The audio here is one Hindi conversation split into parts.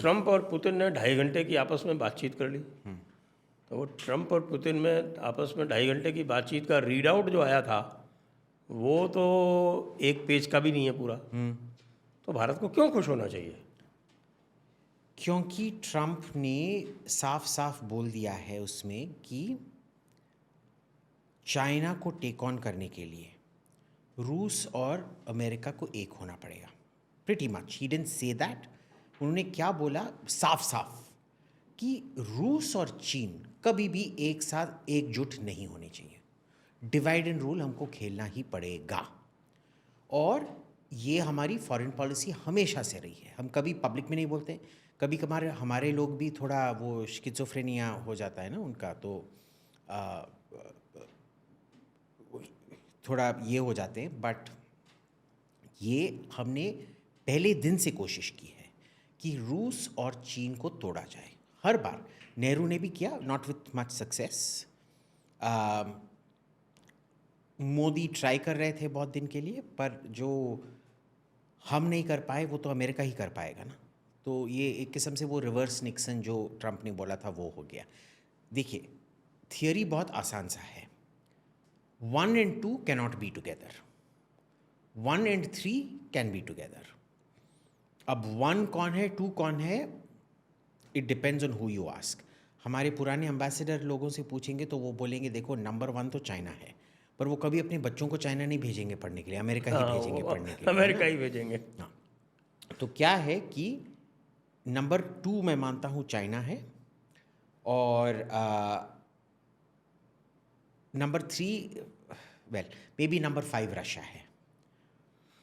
ट्रंप और पुतिन ने 2.5 घंटे की आपस में बातचीत कर ली। तो वो ट्रंप और पुतिन में आपस में 2.5 घंटे की बातचीत का रीड आउट जो आया था वो तो 1 पेज का भी नहीं है पूरा। तो भारत को क्यों खुश होना चाहिए? क्योंकि ट्रंप ने साफ साफ बोल दिया है उसमें कि चाइना को टेक ऑन करने के लिए रूस और अमेरिका को एक होना पड़ेगा। Pretty much he didn't say that. उन्होंने क्या बोला साफ साफ कि रूस और चीन कभी भी एक साथ एकजुट नहीं होने चाहिए। डिवाइड एंड रूल हमको खेलना ही पड़ेगा। और ये हमारी फॉरेन पॉलिसी हमेशा से रही है। हम कभी पब्लिक में नहीं बोलते। कभी कभार हमारे लोग भी थोड़ा वो स्किज़ोफ्रेनिया हो जाता है ना उनका, तो आ, थोड़ा ये हो जाते हैं। बट ये हमने पहले दिन से कोशिश की है कि रूस और चीन को तोड़ा जाए। हर बार नेहरू ने भी किया, not with much success. Modi try कर रहे थे बहुत दिन के लिए, पर जो हम नहीं कर पाए वो तो अमेरिका ही कर पाएगा ना। तो ये एक किस्म से वो रिवर्स निक्सन जो ट्रंप ने बोला था वो हो गया। देखिए, थियोरी बहुत आसान सा है। 1 and 2 cannot be together, 1 and 3 can be together. अब 1 कौन है, 2 कौन है, it depends on who you ask. हमारे पुराने एम्बेसडर लोगों से पूछेंगे तो वो बोलेंगे देखो नंबर 1 तो चाइना है, पर वो कभी अपने बच्चों को चाइना नहीं भेजेंगे पढ़ने के लिए, अमेरिका ही हाँ, भेजेंगे वो पढ़ने के लिए, है अमेरिका ना। ही भेजेंगे। हाँ, तो क्या है कि नंबर 2 मैं मानता हूँ चाइना है, और number 3 well may be number 5 Russia है,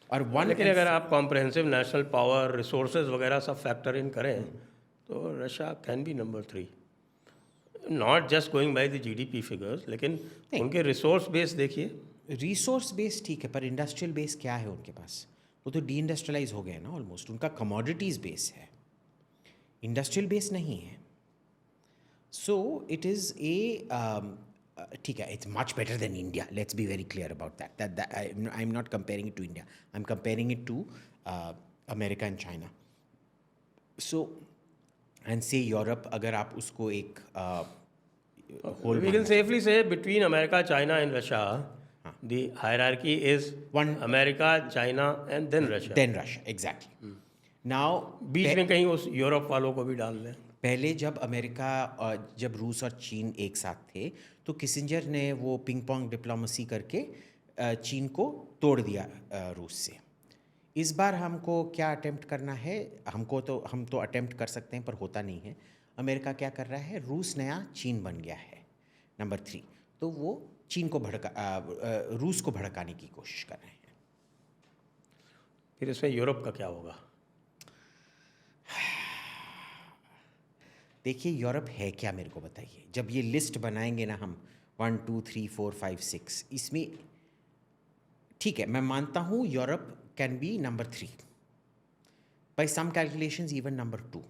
और 1 लेकिन and अगर आप कॉम्प्रहेंसिव नेशनल पावर रिसोर्सेज वगैरह सब फैक्टर इन करें तो Russia can be number 3। Not just going by the GDP figures, लेकिन नहीं, उनके रिसोर्स बेस देखिए। रिसोर्स बेस ठीक है, पर इंडस्ट्रियल बेस क्या है उनके पास? वो तो डी इंडस्ट्रियलाइज हो गए ना ऑलमोस्ट। उनका कमोडिटीज़ बेस है, इंडस्ट्रियल बेस नहीं है। सो इट इज़ ए ठीक है, it's much better than India, let's be very clear about that I am not comparing it to India, I am comparing it to America and China. So and say Europe, अगर आप उसको एक whole we can safely say between America, China and Russia the hierarchy is one America, China and then Russia. Then Russia, exactly. Now बीच में कहीं उस यूरोप वालों को भी डाल दें। पहले जब अमेरिका और जब रूस और चीन एक साथ थे तो किसिंजर ने वो पिंग पोंग डिप्लोमेसी करके चीन को तोड़ दिया रूस से। इस बार हमको क्या अटेम्प्ट करना है? हम तो अटेम्प्ट कर सकते हैं पर होता नहीं है। अमेरिका क्या कर रहा है? रूस नया चीन बन गया है नंबर 3, तो वो चीन को रूस को भड़काने की कोशिश कर रहे हैं। फिर इसमें यूरोप का क्या होगा? देखिए, यूरोप है क्या, मेरे को बताइए। जब ये लिस्ट बनाएंगे ना हम 1 2 3 4 5 6, इसमें ठीक है मैं मानता हूँ Europe can be number 3, by some calculations even number 2।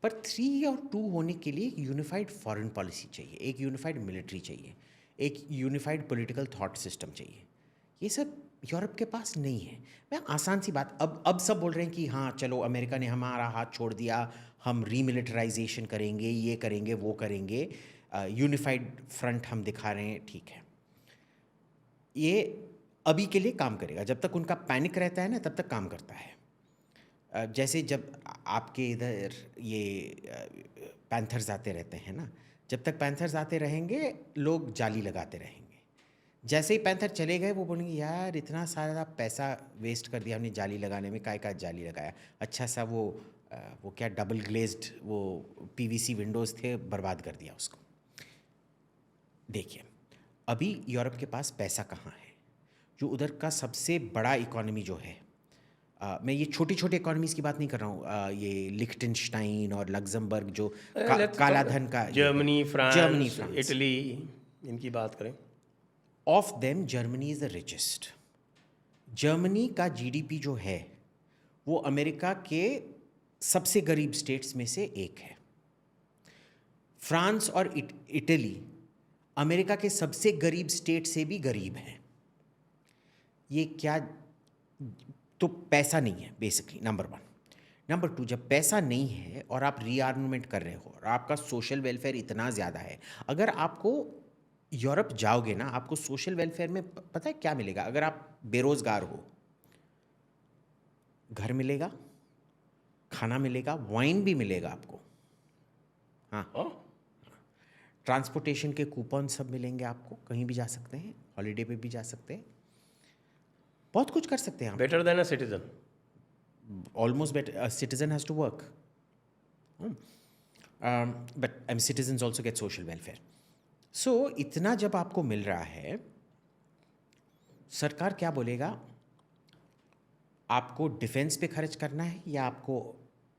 पर 3 और 2 होने के लिए एक यूनिफाइड फॉरेन पॉलिसी चाहिए, एक यूनिफाइड मिलिट्री चाहिए, एक यूनिफाइड पॉलिटिकल थॉट सिस्टम चाहिए। ये सब यूरोप के पास नहीं है। मैं आसान सी बात, अब सब बोल रहे हैं कि हाँ चलो अमेरिका ने हमारा हाथ छोड़ दिया, हम रीमिलिटराइजेशन करेंगे, ये करेंगे वो करेंगे, यूनिफाइड फ्रंट हम दिखा रहे हैं, ठीक है। ये अभी के लिए काम करेगा, जब तक उनका पैनिक रहता है ना तब तक काम करता है। जैसे जब आपके इधर ये पैंथर्स आते रहते हैं ना, जब तक पैंथर्स आते रहेंगे लोग जाली लगाते रहेंगे। जैसे ही पैंथर चले गए वो बोलेंगे यार इतना सारा पैसा वेस्ट कर दिया हमने जाली लगाने में, काय का जाली लगाया, अच्छा सा वो क्या डबल ग्लेज्ड वो पीवीसी विंडोज़ थे, बर्बाद कर दिया उसको। देखिए, अभी यूरोप के पास पैसा कहाँ है? जो उधर का सबसे बड़ा इकोनॉमी जो है, मैं ये छोटी छोटी इकोनॉमीज़ की बात नहीं कर रहा हूँ, ये लिख्टेनस्टाइन और लग्जमबर्ग जो काला धन का, Germany, Germany, France, France, Italy, इनकी बात करें। Of them Germany is the richest. Germany का जीडीपी जो है वो अमेरिका के सबसे गरीब स्टेट्स में से एक है। फ्रांस और इटली अमेरिका के सबसे गरीब स्टेट से भी गरीब हैं। ये क्या, तो पैसा नहीं है बेसिकली नंबर 1। नंबर 2, जब पैसा नहीं है और आप रीआर्ममेंट कर रहे हो और आपका सोशल वेलफेयर इतना ज़्यादा है, अगर आपको यूरोप जाओगे ना, आपको सोशल वेलफेयर में पता है क्या मिलेगा? अगर आप बेरोज़गार हो, घर मिलेगा, खाना मिलेगा, वाइन भी मिलेगा आपको। हाँ, हाँ, ट्रांसपोर्टेशन के कूपन सब मिलेंगे आपको, कहीं भी जा सकते हैं, हॉलिडे पे भी जा सकते हैं, बहुत कुछ कर सकते हैं आप। Better than a citizen. Almost better, a citizen has to work. But citizens also get social welfare. So इतना जब आपको मिल रहा है, सरकार क्या बोलेगा? आपको डिफेंस पे खर्च करना है या आपको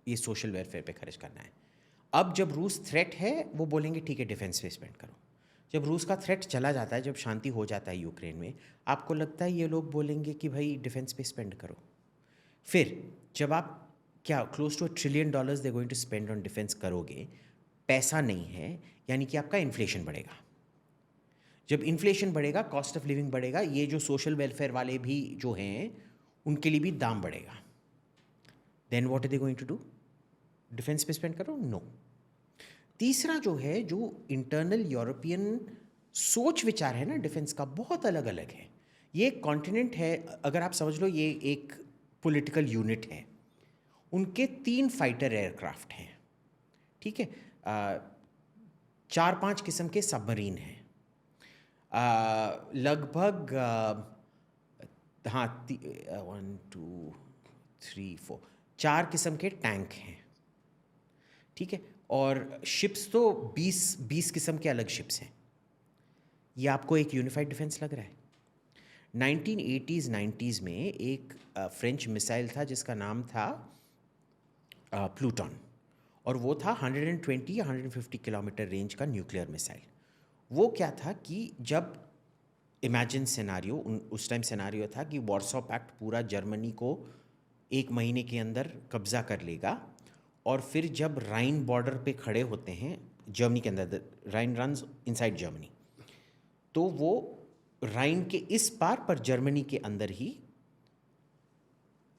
ये सोशल वेलफेयर पे खर्च करना है? अब जब रूस थ्रेट है, वो बोलेंगे ठीक है डिफेंस पे स्पेंड करो। जब रूस का थ्रेट चला जाता है, जब शांति हो जाता है यूक्रेन में, आपको लगता है ये लोग बोलेंगे कि भाई डिफेंस पे स्पेंड करो। फिर जब आप क्या close to $1 trillion they going to spend on defence करोगे, पैसा नहीं है, यानी कि आपका इन्फ्लेशन बढ़ेगा। जब इन्फ्लेशन बढ़ेगा, कॉस्ट ऑफ लिविंग बढ़ेगा, ये जो सोशल वेलफेयर वाले भी जो हैं उनके लिए भी दाम बढ़ेगा। Then what are they going to do? Defence पे स्पेंड करो? नो। तीसरा जो है, जो इंटरनल यूरोपियन सोच विचार है ना डिफेंस का, बहुत अलग अलग है। ये एक कॉन्टिनेंट है, अगर आप समझ लो ये एक पॉलिटिकल यूनिट है। उनके 3 फाइटर एयरक्राफ्ट हैं, ठीक है, 4-5 किस्म के सबमरीन हैं, लगभग हाँ 1 2 3 4 4 किस्म के टैंक हैं, ठीक है, और शिप्स तो 20 किस्म के अलग शिप्स हैं। ये आपको एक यूनिफाइड डिफेंस लग रहा है? 1980s 90s में एक फ्रेंच मिसाइल था जिसका नाम था प्लूटॉन, और वो था 120 या 150 किलोमीटर रेंज का न्यूक्लियर मिसाइल। वो क्या था कि जब इमेजिन सिनारियो, उस टाइम सिनारियो था कि वॉर्सो पैक्ट पूरा जर्मनी को 1 महीने के अंदर कब्जा कर लेगा, और फिर जब राइन बॉर्डर पे खड़े होते हैं जर्मनी के अंदर, राइन रन्स इनसाइड जर्मनी, तो वो राइन के इस पार पर जर्मनी के अंदर ही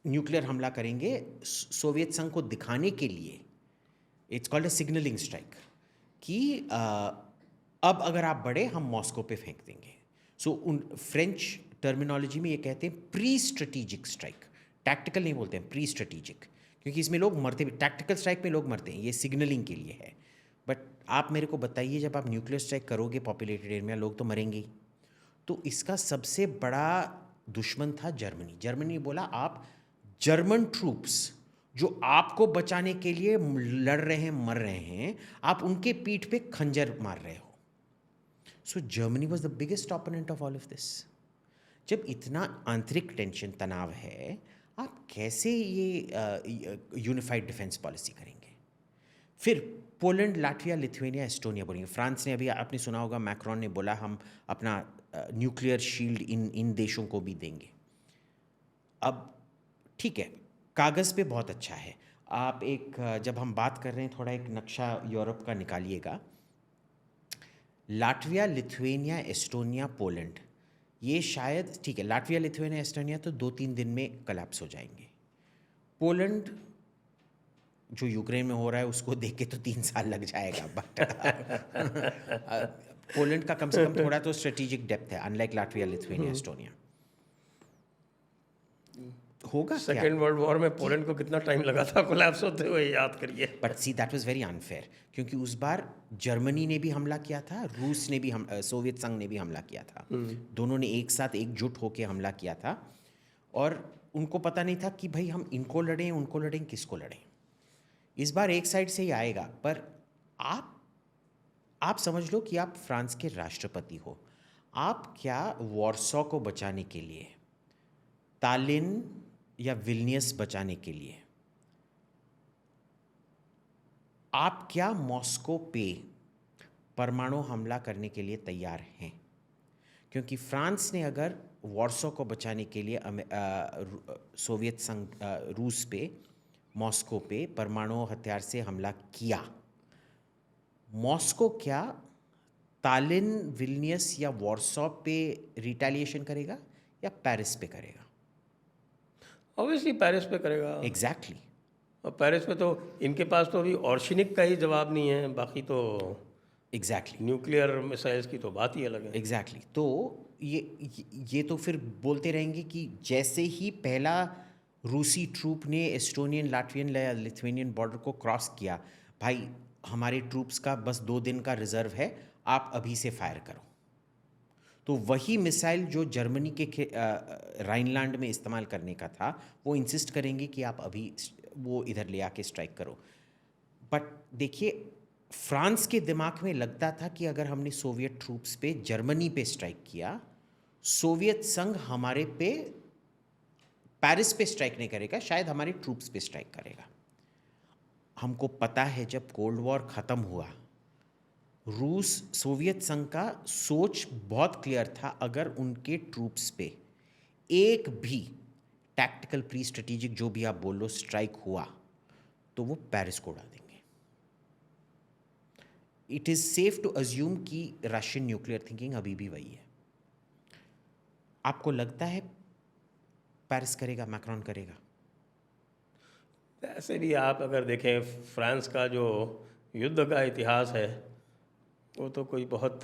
न्यूक्लियर हमला करेंगे सोवियत संघ को दिखाने के लिए। It's called a signalling strike कि अब अगर आप बढ़े हम मॉस्को पे फेंक देंगे। सो उन फ्रेंच टर्मिनोलॉजी में ये कहते हैं प्री स्ट्रेटेजिक स्ट्राइक, टैक्टिकल नहीं बोलते हैं, प्री स्ट्रेटेजिक, क्योंकि इसमें लोग मरते भी, टैक्टिकल स्ट्राइक में लोग मरते हैं, ये सिग्नलिंग के लिए है। बट आप मेरे को बताइए, जब आप न्यूक्लियर स्ट्राइक करोगे पॉपुलेटेड एरिया में, लोग तो मरेंगे ही। तो इसका सबसे बड़ा दुश्मन था जर्मनी। जर्मनी ने बोला आप जर्मन ट्रूप्स जो आपको बचाने के लिए लड़ रहे हैं, मर रहे हैं, आप उनके पीठ पे खंजर मार रहे हो। So Germany was the biggest opponent of all of this. जब इतना आंतरिक टेंशन, तनाव है, आप कैसे ये यूनिफाइड डिफेंस पॉलिसी करेंगे? फिर पोलैंड, लाटविया, लिथुआनिया, एस्टोनिया बोलेंगे। फ्रांस ने, अभी आपने सुना होगा, मैक्रोन ने बोला हम अपना न्यूक्लियर शील्ड इन देशों को भी देंगे। अब ठीक है, कागज़ पे बहुत अच्छा है। आप एक जब हम बात कर रहे हैं, थोड़ा एक नक्शा यूरोप का निकालिएगा। लाटविया, लिथुआनिया, एस्टोनिया, पोलैंड, ये शायद ठीक है, लाटविया, लिथुआनिया, एस्टोनिया तो 2-3 दिन में कोलैप्स हो जाएंगे। पोलैंड जो यूक्रेन में हो रहा है उसको देख के तो 3 साल लग जाएगा, बट पोलैंड का कम से कम थोड़ा तो स्ट्रेटेजिक डेप्थ है, अनलाइक लाटविया, लिथुआनिया, एस्टोनिया। होगा क्या? सेकेंड वर्ल्ड वॉर में पोलैंड को कितना टाइम लगा था कोलैप्स होते हुए, याद करिए। But see that was very unfair, क्योंकि उस बार जर्मनी ने भी हमला किया था, रूस ने भी सोवियत संघ ने भी हमला किया था। दोनों ने एक साथ एकजुट होकर हमला किया था, और उनको पता नहीं था कि भाई हम इनको लड़ें, उनको लड़ें, किसको लड़ें। इस बार एक साइड से ही आएगा। पर आप समझ लो कि आप फ्रांस के राष्ट्रपति हो, आप क्या वॉर्सो को बचाने के लिए, तालिन या विल्नियस बचाने के लिए, आप क्या मॉस्को पे परमाणु हमला करने के लिए तैयार हैं? क्योंकि फ्रांस ने अगर वॉर्सो को बचाने के लिए सोवियत संघ, रूस पे, मॉस्को पे परमाणु हथियार से हमला किया, मॉस्को क्या तालिन, विल्नियस या वॉर्सो पे रिटेलिएशन करेगा या पेरिस पे करेगा? ऑब्वियसली पेरिस पे करेगा। एग्जैक्टली। और पेरिस में तो इनके पास तो अभी ऑर्शनिक का ही जवाब नहीं है, बाकी तो एग्जैक्टली न्यूक्लियर मिसाइल्स की तो बात ही अलग है। एग्जैक्टली तो ये तो फिर बोलते रहेंगे कि जैसे ही पहला रूसी ट्रूप ने एस्टोनियन, लाटवियन या लिथुआनियन बॉर्डर को क्रॉस किया, भाई हमारे ट्रूप्स का बस 2 दिन का रिजर्व है, आप अभी से फायर करो। तो वही मिसाइल जो जर्मनी के राइनलैंड में इस्तेमाल करने का था, वो इंसिस्ट करेंगे कि आप अभी वो इधर ले आके स्ट्राइक करो। बट देखिए, फ्रांस के दिमाग में लगता था कि अगर हमने सोवियत ट्रूप्स पे, जर्मनी पे स्ट्राइक किया, सोवियत संघ हमारे पे, पेरिस पे स्ट्राइक नहीं करेगा, शायद हमारे ट्रूप्स पे स्ट्राइक करेगा। हमको पता है जब कोल्ड वॉर ख़त्म हुआ, रूस, सोवियत संघ का सोच बहुत क्लियर था, अगर उनके ट्रूप्स पे एक भी टैक्टिकल प्री स्ट्रेटेजिक जो भी आप बोल लो स्ट्राइक हुआ तो वो पेरिस को उड़ा देंगे। It is safe to assume कि रशियन न्यूक्लियर थिंकिंग अभी भी वही है। आपको लगता है पेरिस करेगा, मैक्रोन करेगा? ऐसे भी आप अगर देखें, फ्रांस का जो युद्ध का इतिहास है वो तो कोई बहुत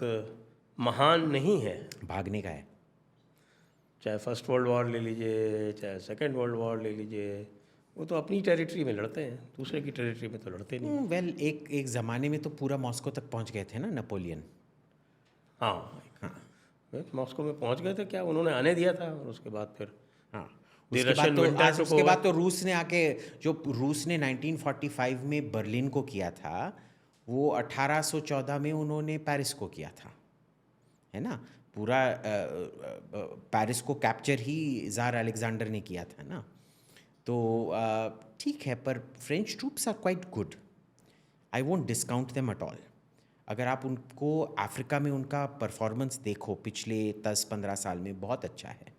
महान नहीं है। भागने का है। चाहे फर्स्ट वर्ल्ड वॉर ले लीजिए, चाहे सेकेंड वर्ल्ड वॉर ले लीजिए, वो तो अपनी टेरिटरी में लड़ते हैं, दूसरे की टेरिटरी में तो लड़ते नहीं। वेल एक ज़माने में तो पूरा मॉस्को तक पहुंच गए थे ना नेपोलियन। हाँ, हाँ मॉस्को में पहुंच गए थे, क्या उन्होंने आने दिया था? और उसके बाद फिर हाँ The उसके बाद Russian तो winter took उसके over. बाद तो रूस ने आके, जो रूस ने 1945 में बर्लिन को किया था, वो 1814 में उन्होंने पेरिस को किया था, है ना? पूरा पेरिस को कैप्चर ही ज़ार अलेक्जेंडर ने किया था ना। तो ठीक है, पर French troops are quite good, I won't discount them at all. अगर आप उनको अफ्रीका में उनका परफॉर्मेंस देखो पिछले 10-15 साल में, बहुत अच्छा है,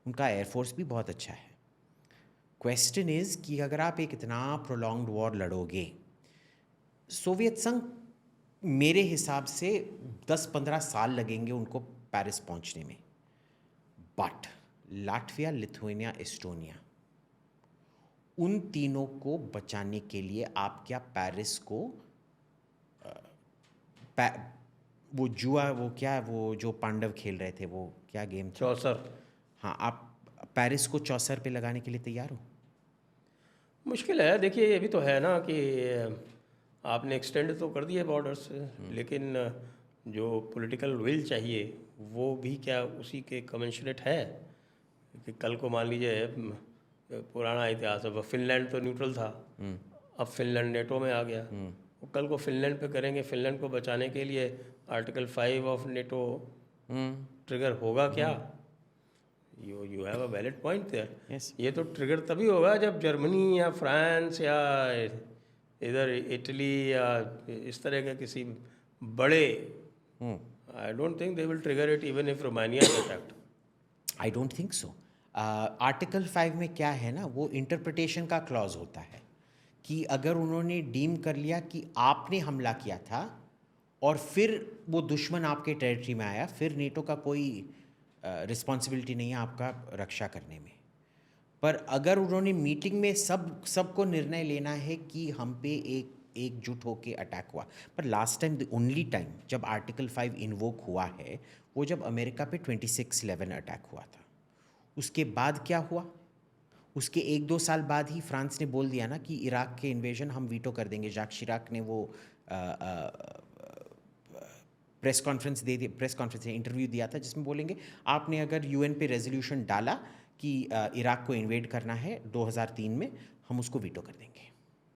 उनका एयरफोर्स भी बहुत अच्छा है। क्वेश्चन इज़ कि अगर आप एक इतना प्रोलॉन्ग्ड वॉर लड़ोगे, सोवियत संघ मेरे हिसाब से 10-15 साल लगेंगे उनको पेरिस पहुंचने में। बट लाटविया, लिथुआनिया, एस्टोनिया, उन तीनों को बचाने के लिए आप क्या पेरिस को वो जुआ, वो क्या, वो जो पांडव खेल रहे थे, वो क्या गेम था? चौसर। हाँ, आप पेरिस को चौसर पे लगाने के लिए तैयार हो? मुश्किल है। देखिए, ये भी तो है ना कि आपने एक्सटेंड तो कर दिए बॉर्डर्स, लेकिन जो पॉलिटिकल विल चाहिए वो भी क्या उसी के कमेंशरेट है? कि कल को मान लीजिए, पुराना इतिहास है, फिनलैंड तो न्यूट्रल था, अब फिनलैंड नेटो में आ गया, वो कल को फिनलैंड पे करेंगे, फिनलैंड को बचाने के लिए आर्टिकल 5 ऑफ नेटो ट्रिगर होगा क्या? You have a valid point there. Yes. ये तो ट्रिगर तभी होगा जब जर्मनी या फ्रांस या इधर इटली या इस तरह के किसी बड़े, I don't think they will trigger it even if Romania is attacked. I don't think so. Article 5 में क्या है ना, वो इंटरप्रिटेशन का क्लॉज होता है कि अगर उन्होंने डीम कर लिया कि आपने हमला किया था और फिर वो दुश्मन आपके टेरिटरी में आया, फिर नेटो का कोई रिस्पॉन्सिबिलिटी नहीं है आपका रक्षा करने में। पर अगर उन्होंने मीटिंग में सबको निर्णय लेना है कि हम पे एकजुट होके अटैक हुआ, पर last time, the only time जब आर्टिकल 5 इन्वोक हुआ है वो जब अमेरिका पे 26/11 अटैक हुआ था। उसके बाद क्या हुआ? उसके 1-2 साल बाद ही फ्रांस ने बोल दिया ना कि इराक के इन्वेजन हम वीटो कर देंगे। जाक शिराक ने वो प्रेस कॉन्फ्रेंस में इंटरव्यू दिया था जिसमें बोलेंगे आपने अगर यूएन पे रेजोल्यूशन डाला कि इराक को इन्वेड करना है 2003 में, हम उसको वीटो कर देंगे।